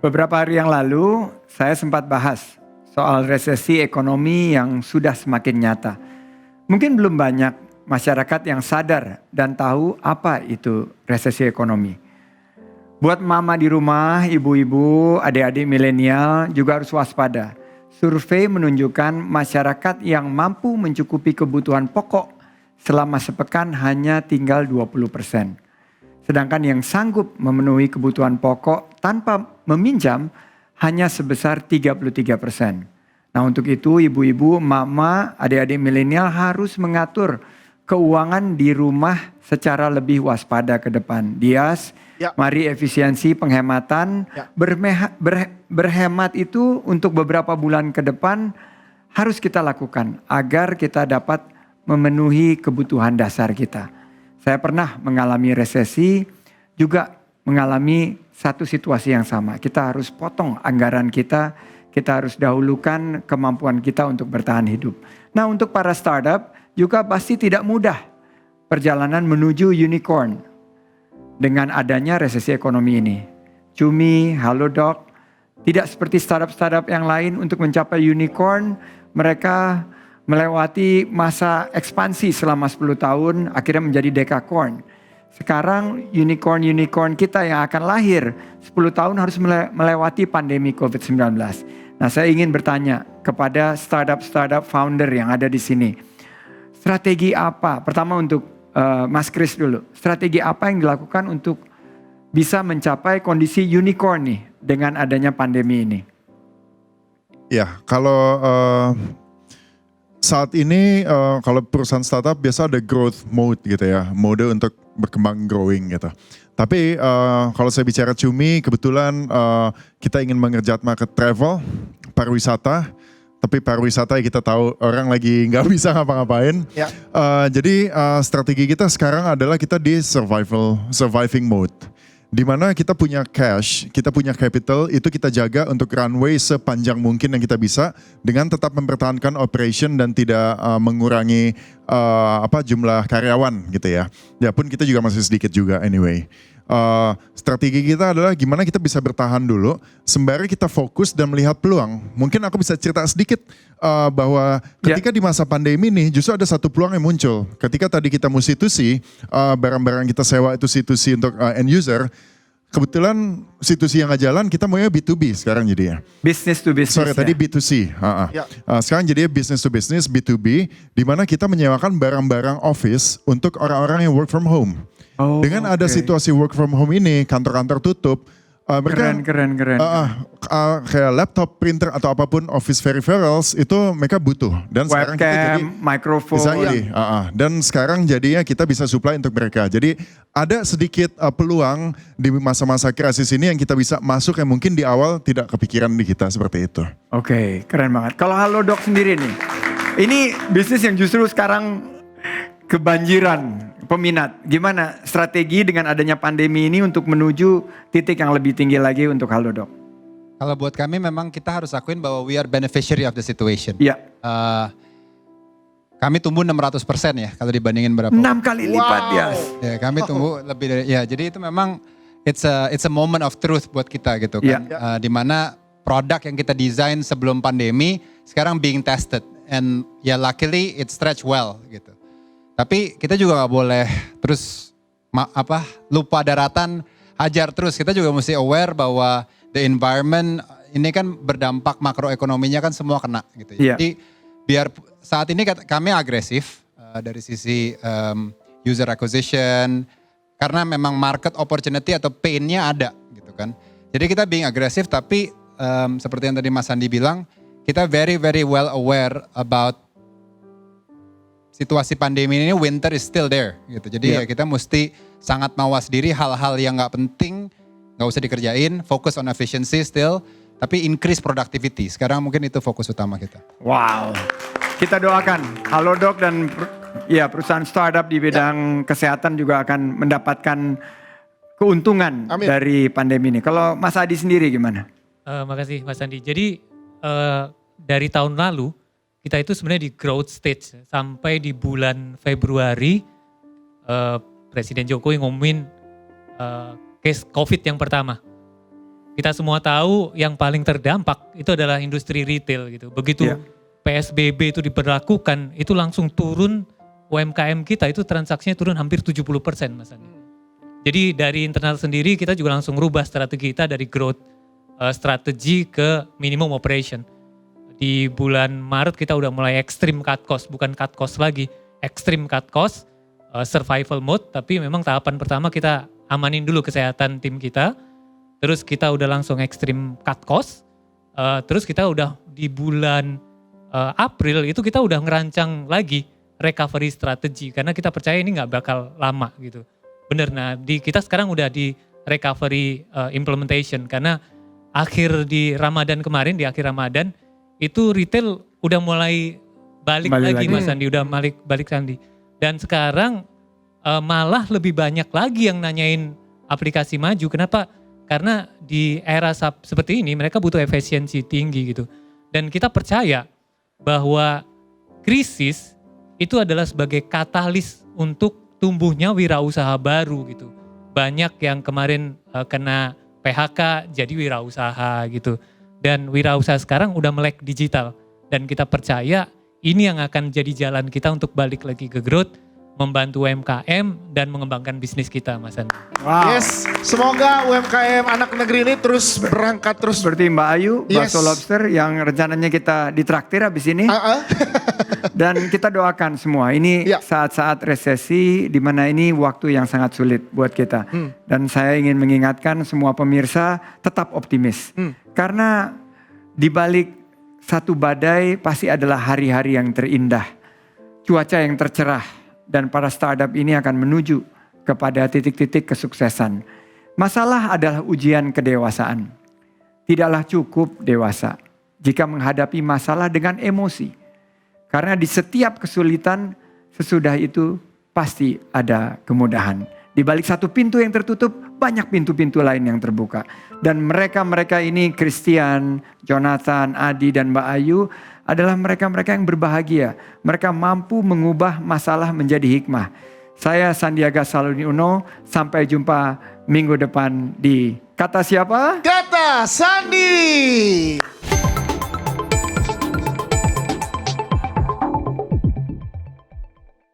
Beberapa hari yang lalu saya sempat bahas soal resesi ekonomi yang sudah semakin nyata. Mungkin belum banyak masyarakat yang sadar dan tahu apa itu resesi ekonomi. Buat mama di rumah, ibu-ibu, adik-adik milenial juga harus waspada. Survei menunjukkan masyarakat yang mampu mencukupi kebutuhan pokok selama sepekan hanya tinggal 20%. Sedangkan yang sanggup memenuhi kebutuhan pokok tanpa meminjam hanya sebesar 33%. Nah untuk itu ibu-ibu, mama, adik-adik milenial harus mengatur keuangan di rumah secara lebih waspada ke depan. Dias, mari efisiensi penghematan, berhemat itu untuk beberapa bulan ke depan harus kita lakukan agar kita dapat memenuhi kebutuhan dasar kita. Saya pernah mengalami resesi, juga mengalami satu situasi yang sama. Kita harus potong anggaran kita harus dahulukan kemampuan kita untuk bertahan hidup. Nah untuk para startup juga pasti tidak mudah perjalanan menuju unicorn dengan adanya resesi ekonomi ini. Cumi, Halodoc, tidak seperti startup-startup yang lain untuk mencapai unicorn, mereka melewati masa ekspansi selama 10 tahun, akhirnya menjadi decacorn. Sekarang unicorn kita yang akan lahir 10 tahun harus melewati pandemi COVID-19. Nah saya ingin bertanya kepada startup founder yang ada di sini. Strategi apa? Pertama untuk Mas Kris dulu. Strategi apa yang dilakukan untuk bisa mencapai kondisi unicorn nih dengan adanya pandemi ini? Ya, kalau saat ini kalau perusahaan startup biasa ada growth mode gitu ya, mode untuk berkembang growing gitu. Tapi kalau saya bicara Cumi, kebetulan kita ingin mengerjat market travel, pariwisata. Tapi pariwisata kita tahu orang lagi nggak bisa ngapa-ngapain. Ya. Jadi strategi kita sekarang adalah kita di surviving mode. Di mana kita punya cash, kita punya capital, itu kita jaga untuk runway sepanjang mungkin yang kita bisa dengan tetap mempertahankan operation dan tidak mengurangi jumlah karyawan gitu ya. Ya pun kita juga masih sedikit juga anyway. Strategi kita adalah gimana kita bisa bertahan dulu sembari kita fokus dan melihat peluang. Mungkin aku bisa cerita sedikit bahwa ketika di masa pandemi nih justru ada satu peluang yang muncul. Ketika tadi kita mau C2C, barang-barang kita sewa itu C2C untuk end user. Kebetulan C2C yang nggak jalan, kita maunya B2B sekarang jadinya. Business to business. Sorry, tadi B2C. Sekarang jadinya business to business, B2B, di mana kita menyewakan barang-barang office untuk orang-orang yang work from home. Dengan ada situasi work from home ini, kantor-kantor tutup, mereka keren. kayak laptop, printer atau apapun office peripherals itu mereka butuh. Dan webcam, sekarang kita jadi microphone. Dan sekarang jadinya kita bisa supply untuk mereka. Jadi ada sedikit peluang di masa-masa krisis ini yang kita bisa masuk yang mungkin di awal tidak kepikiran di kita seperti itu. Oke, keren banget. Kalau Halodoc sendiri nih, ini bisnis yang justru sekarang kebanjiran peminat. Gimana strategi dengan adanya pandemi ini untuk menuju titik yang lebih tinggi lagi untuk Halodoc? Kalau buat kami memang kita harus akuin bahwa we are beneficiary of the situation. Iya. Kami tumbuh 600% ya kalau dibandingin berapa? 6 kali lipat ya. Ya kami tumbuh lebih dari, ya jadi itu memang it's a moment of truth buat kita gitu kan. Dimana produk yang kita desain sebelum pandemi sekarang being tested. And ya luckily it stretch well gitu. Tapi kita juga gak boleh terus lupa daratan, hajar terus. Kita juga mesti aware bahwa the environment ini kan berdampak makroekonominya kan semua kena gitu. Jadi biar saat ini kami agresif dari sisi user acquisition. Karena memang market opportunity atau pain-nya ada gitu kan. Jadi kita being agresif tapi seperti yang tadi Mas Andi bilang, kita very well aware about situasi pandemi ini, winter is still there gitu. Jadi ya kita mesti sangat mawas diri hal-hal yang gak penting, gak usah dikerjain, fokus on efficiency still, tapi increase productivity. Sekarang mungkin itu fokus utama kita. Wow, kita doakan Halodoc dan perusahaan startup di bidang kesehatan juga akan mendapatkan keuntungan dari pandemi ini. Kalau Mas Adi sendiri gimana? Makasih Mas Andi. Jadi dari tahun lalu, kita itu sebenarnya di growth stage sampai di bulan Februari Presiden Jokowi ngumumin case COVID yang pertama. kita semua tahu yang paling terdampak itu adalah industri retail gitu. Begitu PSBB itu diberlakukan, itu langsung turun UMKM kita itu transaksinya turun hampir 70% Mas Andi. Jadi dari internal sendiri kita juga langsung rubah strategi kita dari growth strategi ke minimum operation. Di bulan Maret kita udah mulai extreme cut cost, bukan cut cost lagi, extreme cut cost, survival mode, tapi memang tahapan pertama kita amanin dulu kesehatan tim kita, terus kita udah langsung extreme cut cost, terus kita udah di bulan April itu kita udah ngerancang lagi recovery strategi, karena kita percaya ini nggak bakal lama gitu. Bener, nah kita sekarang udah di recovery implementation, karena di Ramadan kemarin, di akhir Ramadan, itu retail udah mulai balik lagi Mas Andi, udah balik Andi. Dan sekarang malah lebih banyak lagi yang nanyain aplikasi maju. Kenapa? Karena di era seperti ini mereka butuh efisiensi tinggi gitu. Dan kita percaya bahwa krisis itu adalah sebagai katalis untuk tumbuhnya wirausaha baru gitu. Banyak yang kemarin kena PHK jadi wirausaha gitu. Dan wirausaha sekarang udah melek digital. Dan kita percaya ini yang akan jadi jalan kita untuk balik lagi ke growth, membantu UMKM dan mengembangkan bisnis kita Mas Andi. Wow. Yes, semoga UMKM anak negeri ini terus berangkat terus. Seperti Mbak Ayu, bakso lobster yang rencananya kita ditraktir habis ini. Dan kita doakan semua, ini saat-saat resesi di mana ini waktu yang sangat sulit buat kita. Dan saya ingin mengingatkan semua pemirsa tetap optimis. Karena di balik satu badai pasti adalah hari-hari yang terindah. Cuaca yang tercerah dan para startup ini akan menuju kepada titik-titik kesuksesan. Masalah adalah ujian kedewasaan. Tidaklah cukup dewasa jika menghadapi masalah dengan emosi. Karena di setiap kesulitan sesudah itu pasti ada kemudahan. Di balik satu pintu yang tertutup, banyak pintu-pintu lain yang terbuka. Dan mereka-mereka ini, Christian, Jonathan, Adi, dan Mbak Ayu, adalah mereka-mereka yang berbahagia. Mereka mampu mengubah masalah menjadi hikmah. Saya Sandiaga Salahuddin Uno, sampai jumpa minggu depan di Kata Siapa? Kata Sandi.